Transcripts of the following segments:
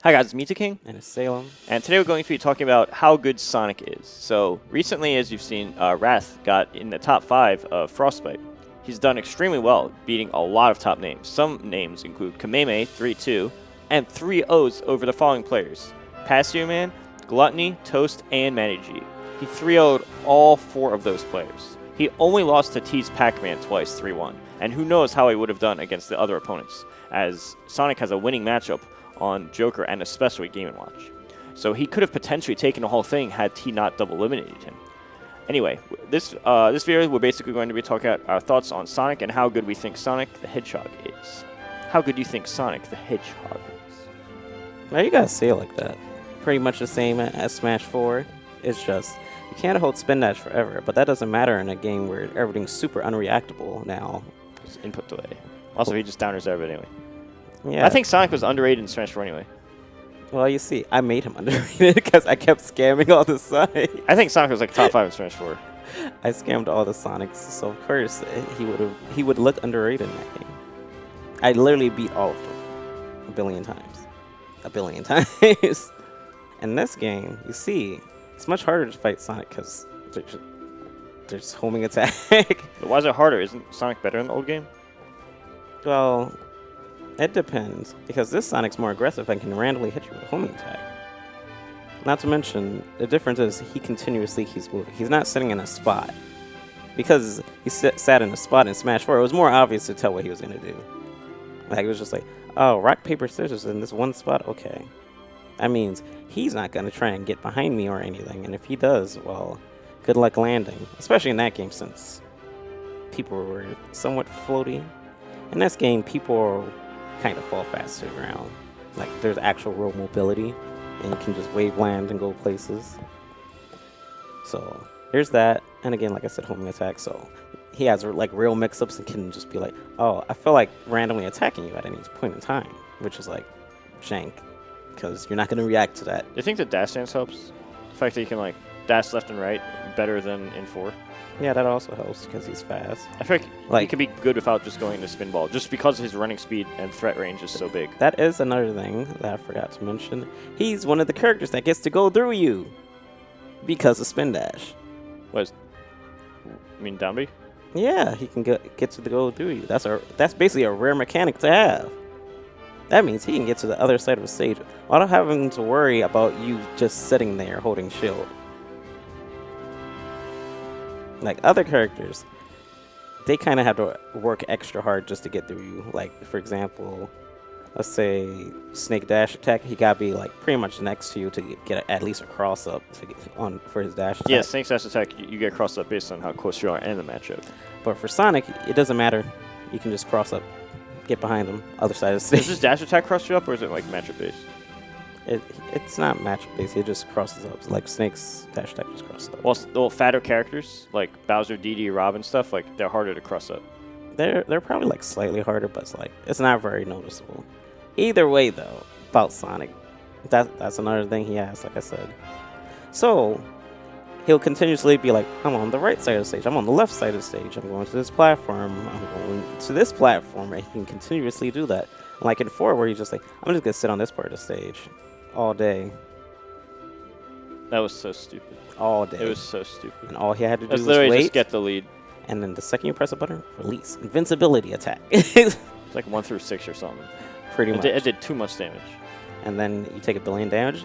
Hi guys, it's Mew2King and Salem. and today we're going to be talking about how good Sonic is. So recently, as you've seen, Wrath got in the top 5 of Frostbite. He's done extremely well, beating a lot of top names. Some names include Kameme 3-2 and 3 O's over the following players: Passio Man, Gluttony, Toast, and Manny G. He 3-0'd all 4 of those players. He only lost to T's Pac-Man twice, 3-1, and who knows how he would have done against the other opponents, as Sonic has a winning matchup on Joker and especially Game & Watch. So he could have potentially taken the whole thing had T not double eliminated him. Anyway, this video we're basically going to be talking about our thoughts on Sonic and how good we think Sonic the Hedgehog is. How good do you think Sonic the Hedgehog is? Now you gotta say it like that. Pretty much the same as Smash 4. It's just you can't hold spin dash forever, but that doesn't matter in a game where everything's super unreactable now. Just input delay. Also, he just downers everybody anyway. Yeah. I think Sonic was underrated in Smash 4 anyway. Well, you see, I made him underrated because I kept scamming all the Sonics. I think Sonic was like top 5 in Smash 4. I scammed all the Sonics, so of course he would look underrated in that game. I literally beat all of them a billion times. In this game, you see, it's much harder to fight Sonic because there's homing attack. But why is it harder? Isn't Sonic better in the old game? Well, it depends, because this Sonic's more aggressive and can randomly hit you with a homing attack. Not to mention, the difference is he continuously keeps moving. He's not sitting in a spot. Because he sat in a spot in Smash 4, it was more obvious to tell what he was going to do. Like, it was just like, oh, rock, paper, scissors in this one spot? Okay. That means he's not going to try and get behind me or anything, and if he does, well, good luck landing. Especially in that game, since people were somewhat floaty. In this game, people kind of fall fast to the ground. Like, there's actual real mobility, and you can just wave land and go places. So there's that, and again, like I said, homing attack. So he has like real mix-ups and can just be like, oh, I feel like randomly attacking you at any point in time, which is like jank, because you're not going to react to that. Do you think the dash dance helps? The fact that you can like dash left and right better than in 4? Yeah, that also helps because he's fast. I feel like he could be good without just going to spinball, just because his running speed and threat range is so big. That is another thing that I forgot to mention. He's one of the characters that gets to go through you because of spin dash. You mean down B? Yeah, he can get to go through you. That's basically a rare mechanic to have. That means he can get to the other side of the stage without having to worry about you just sitting there holding shield. Like other characters, they kind of have to work extra hard just to get through you. Like, for example, let's say Snake dash attack, he gotta be like pretty much next to you to get at least a cross up to get on for his dash attack. Yeah, Snake's dash attack, you get crossed up based on how close you are in the matchup. But for Sonic, it doesn't matter. You can just cross up, get behind him, other side of the stage. Does his dash attack cross you up, or is it like matchup based? It's not matchup based. It just crosses up. Like Snake's dash attack just crosses up. Well, the fatter characters like Bowser, DD, Rob, and stuff, like they're harder to cross up. They're probably like slightly harder, but it's not very noticeable. Either way, though, about Sonic, that's another thing he has. Like I said, so he'll continuously be like, I'm on the right side of the stage. I'm on the left side of the stage. I'm going to this platform. I'm going to this platform. And he can continuously do that. Like in 4, where he's just like, I'm just gonna sit on this part of the stage all day. That was so stupid. All day. It was so stupid. And all he had to do was literally wait. Just get the lead. And then the second you press a button, release. Invincibility attack. It's like 1 through 6 or something. Pretty much. It did too much damage. And then you take a billion damage.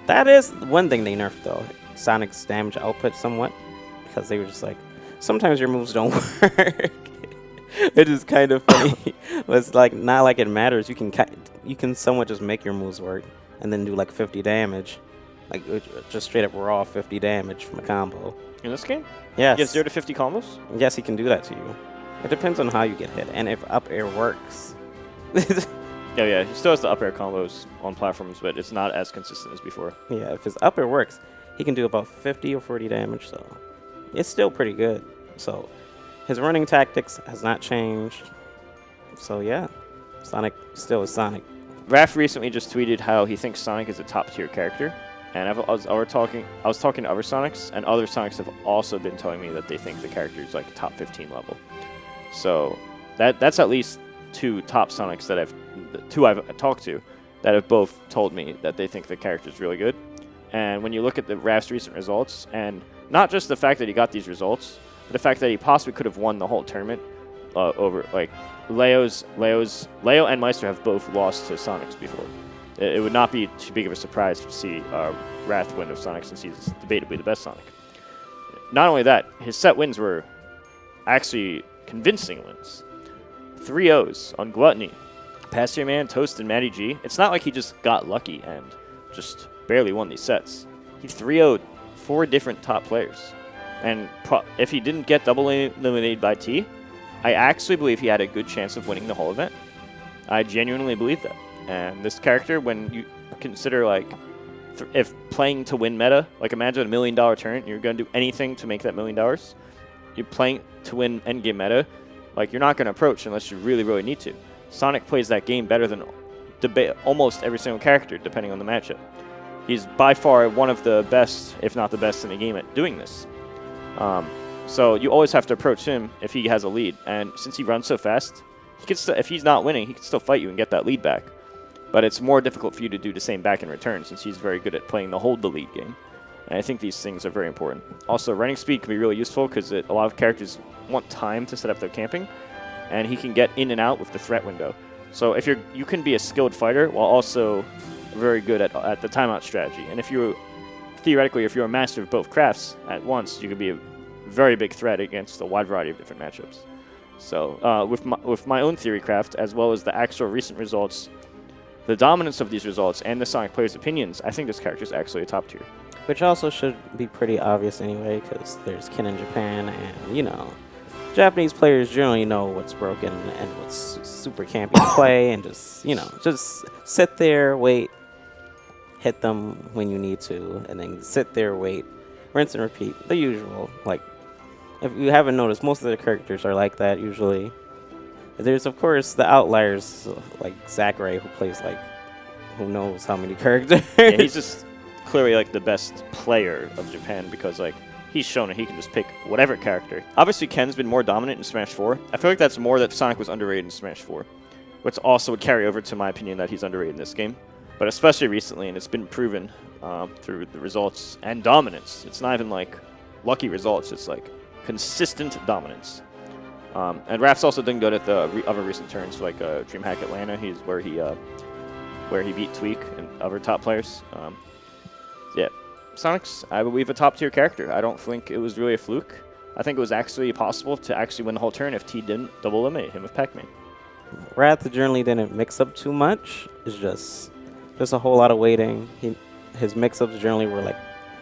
That is one thing they nerfed, though. Sonic's damage output somewhat. Because they were just like, sometimes your moves don't work. It is kind of funny. It's like not like it matters. You can somewhat just make your moves work and then do like 50 damage, like just straight up raw 50 damage from a combo. In this game? Yes. You have 0 to 50 combos? Yes, he can do that to you. It depends on how you get hit and if up air works. Yeah. He still has the up air combos on platforms, but it's not as consistent as before. Yeah, if his up air works, he can do about 50 or 40 damage. So it's still pretty good. So his running tactics has not changed. So yeah, Sonic still is Sonic. Raph recently just tweeted how he thinks Sonic is a top tier character. And I was talking to other Sonics, and other Sonics have also been telling me that they think the character is like top 15 level. So that's at least 2 top Sonics that I've talked to that have both told me that they think the character is really good. And when you look at the Raph's recent results, and not just the fact that he got these results, but the fact that he possibly could have won the whole tournament over, like, Leo and Meister have both lost to Sonics before. It would not be too big of a surprise to see Wrath win of Sonic, since he's debatably the best Sonic. Not only that, his set wins were actually convincing wins. 3-0s on Gluttony, Pasture Man, Toast, and Matty G. It's not like he just got lucky and just barely won these sets. He 3-0'd 4 different top players. And if he didn't get double eliminated by T, I actually believe he had a good chance of winning the whole event. I genuinely believe that. And this character, when you consider, like, if playing to win meta, like, imagine a $1 million turn, and you're going to do anything to make that $1 million. You're playing to win endgame meta, like, you're not going to approach unless you really, really need to. Sonic plays that game better than almost every single character, depending on the matchup. He's by far one of the best, if not the best in the game at doing this. So you always have to approach him if he has a lead. And since he runs so fast, he can still, if he's not winning, he can still fight you and get that lead back. But it's more difficult for you to do the same back in return, since he's very good at playing the hold the lead game. And I think these things are very important. Also, running speed can be really useful because a lot of characters want time to set up their camping, and he can get in and out with the threat window. So if you can be a skilled fighter while also very good at the timeout strategy. And if you're theoretically, if you're a master of both crafts at once, you could be a very big threat against a wide variety of different matchups. So with my own theory craft, as well as the actual recent results, the dominance of these results, and the Sonic players' opinions, I think this character is actually a top tier. Which also should be pretty obvious anyway, because there's Ken in Japan, and, you know, Japanese players generally know what's broken and what's super campy to play, and just, you know, just sit there, wait, hit them when you need to, and then sit there, wait, rinse and repeat, the usual. Like, if you haven't noticed, most of the characters are like that usually. There's, of course, the outliers, like Zachary, who plays, like, who knows how many characters. Yeah, he's just clearly, like, the best player of Japan because, like, he's shown that he can just pick whatever character. Obviously, Ken's been more dominant in Smash 4. I feel like that's more that Sonic was underrated in Smash 4, which also would carry over to my opinion that he's underrated in this game. But especially recently, and it's been proven through the results and dominance. It's not even, like, lucky results. It's, like, consistent dominance. And Raph's also done good at the other recent turns, like DreamHack Atlanta. He's where he beat Tweak and other top players. Yeah, Sonic's, I believe, a top tier character. I don't think it was really a fluke. I think it was actually possible to actually win the whole turn if T didn't double eliminate him with Pac-Man. Wrath generally didn't mix up too much. It's just a whole lot of waiting. His mix-ups generally were like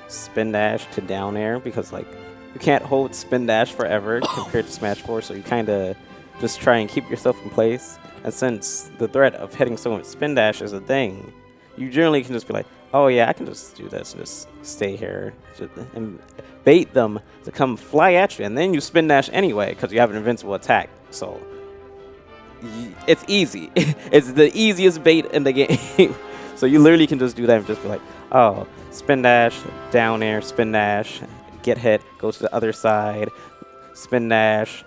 spin dash to down air, because, like, you can't hold spin dash forever compared to Smash 4, so you kind of just try and keep yourself in place. And since the threat of hitting someone with spin dash is a thing, you generally can just be like, oh yeah, I can just do this and just stay here and bait them to come fly at you, and then you spin dash anyway because you have an invincible attack. So it's easy. It's the easiest bait in the game. So you literally can just do that and just be like, oh, spin dash, down air, spin dash, get hit, go to the other side, spin dash,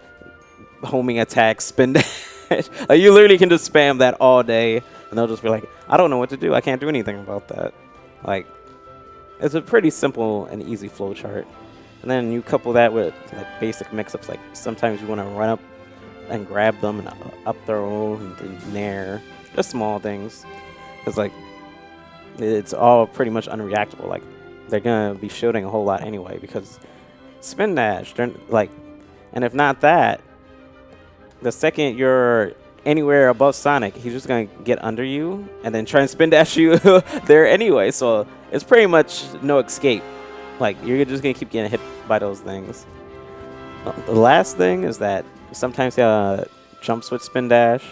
homing attack, spin dash. Like, you literally can just spam that all day, and they'll just be like, I don't know what to do. I can't do anything about that. Like, it's a pretty simple and easy flow chart. And then you couple that with, like, basic mix-ups. Like, sometimes you want to run up and grab them and up throw and nair. Just small things. Because, like, it's all pretty much unreactable. Like, they're going to be shielding a whole lot anyway, because spin dash, like, and if not that, the second you're anywhere above Sonic, he's just going to get under you and then try and spin dash you there anyway. So it's pretty much no escape. Like, you're just going to keep getting hit by those things. The last thing is that sometimes he jumps with spin dash.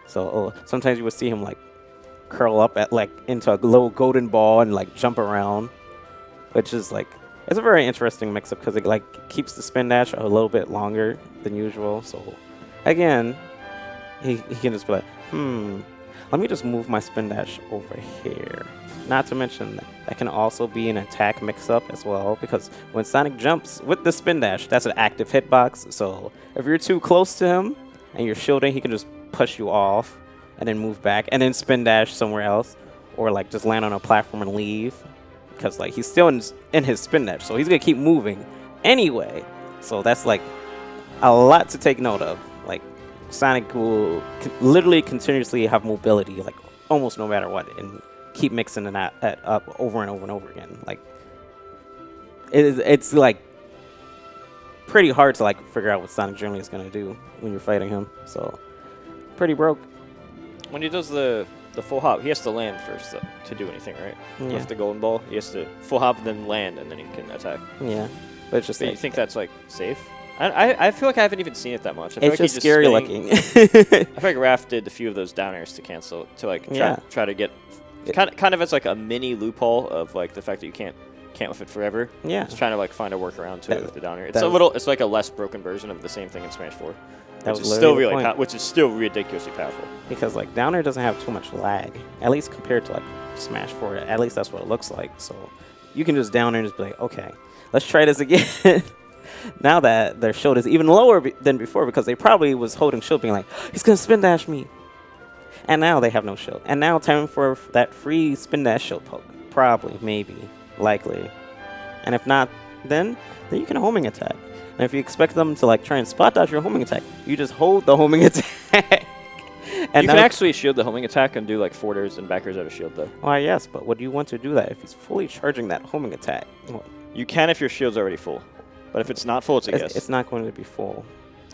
So sometimes you would see him, like, curl up at, like, into a little golden ball and, like, jump around, which is, like, it's a very interesting mix-up because it, like, keeps the spin dash a little bit longer than usual. So again, he can just be like, let me just move my spin dash over here. Not to mention that can also be an attack mix-up as well, because when Sonic jumps with the spin dash, that's an active hitbox. So if you're too close to him and you're shielding, he can just push you off. and then move back, and then spin dash somewhere else, or like just land on a platform and leave, because like he's still in his spin dash, so he's gonna keep moving anyway. So that's like a lot to take note of. Like Sonic will literally continuously have mobility, like almost no matter what, and keep mixing that up over and over and over again. Like it's like pretty hard to like figure out what Sonic Journey is gonna do when you're fighting him. So pretty broke. When he does the full hop, he has to land first to do anything, right? Yeah. With the golden ball, he has to full hop and then land, and then he can attack. Yeah, but it's just. But like, you think that's like safe? I feel like I haven't even seen it that much. I feel it's like just scary spinning. looking. I feel like Raph did a few of those down airs to cancel to like try to get kind of as like a mini loophole of like the fact that you can't with it forever. Yeah. Just trying to like find a workaround to it with the down air. It's like a less broken version of the same thing in Smash 4. Which is still really which is still ridiculously powerful. Because like down air doesn't have too much lag, at least compared to like Smash 4. At least that's what it looks like. So you can just down air and just be like, okay, let's try this again. Now that their shield is even lower than before, because they probably was holding shield being like, he's going to spin dash me. And now they have no shield. And now time for that free spin dash shield poke. Probably, maybe, likely. And if not, then you can homing attack. And if you expect them to like try and spot dodge your homing attack, you just hold the homing attack. And you can actually shield the homing attack and do like forwarders and backers out of shield though. Why, yes, but would you want to do that if he's fully charging that homing attack? Well, you can if your shield's already full. But if it's not full, it's a guess. It's not going to be full.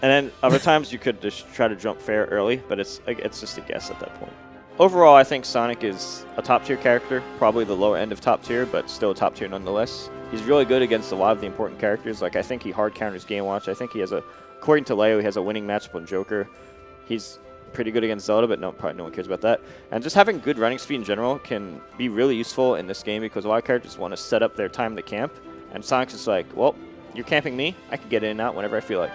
And then other times you could just try to jump fair early, but it's just a guess at that point. Overall, I think Sonic is a top-tier character, probably the lower end of top tier, but still top tier nonetheless. He's really good against a lot of the important characters. Like, I think he hard counters Game Watch. I think he has according to Leo, he has a winning matchup on Joker. He's pretty good against Zelda, but probably no one cares about that. And just having good running speed in general can be really useful in this game because a lot of characters want to set up their time to camp, and Sonic's just like, well, you're camping me, I can get in and out whenever I feel like.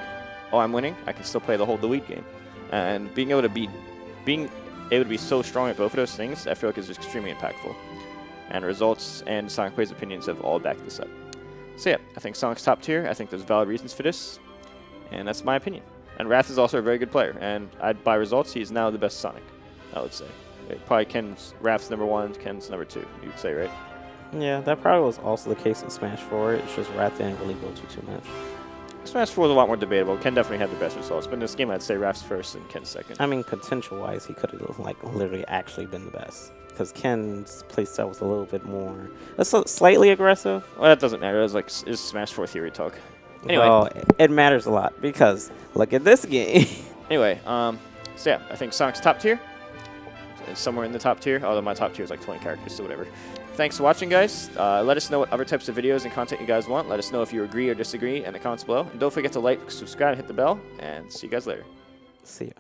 Oh, I'm winning, I can still play the whole delete game. And being able to be so strong at both of those things, I feel like is extremely impactful. And results and Sonic Plays opinions have all backed this up. So yeah, I think Sonic's top tier. I think there's valid reasons for this. And that's my opinion. And Wrath is also a very good player. And by results, he is now the best Sonic, I would say. Probably Wrath's #1, Ken's #2, you would say, right? Yeah, that probably was also the case in Smash 4. It's just Wrath didn't really go too much. Smash 4 is a lot more debatable. Ken definitely had the best results, but in this game, I'd say Wrath's first and Ken's second. I mean, potential-wise, he could have like literally actually been the best, because Ken's playstyle was a little bit more, slightly aggressive. Well, that doesn't matter. It's Smash 4 theory talk. Anyway, well, it matters a lot because look at this game. Anyway, so yeah, I think Sonic's top tier. It's somewhere in the top tier, although my top tier is like 20 characters, so whatever. Thanks for watching, guys. Let us know what other types of videos and content you guys want. Let us know if you agree or disagree in the comments below. And don't forget to like, subscribe, and hit the bell. And see you guys later. See ya.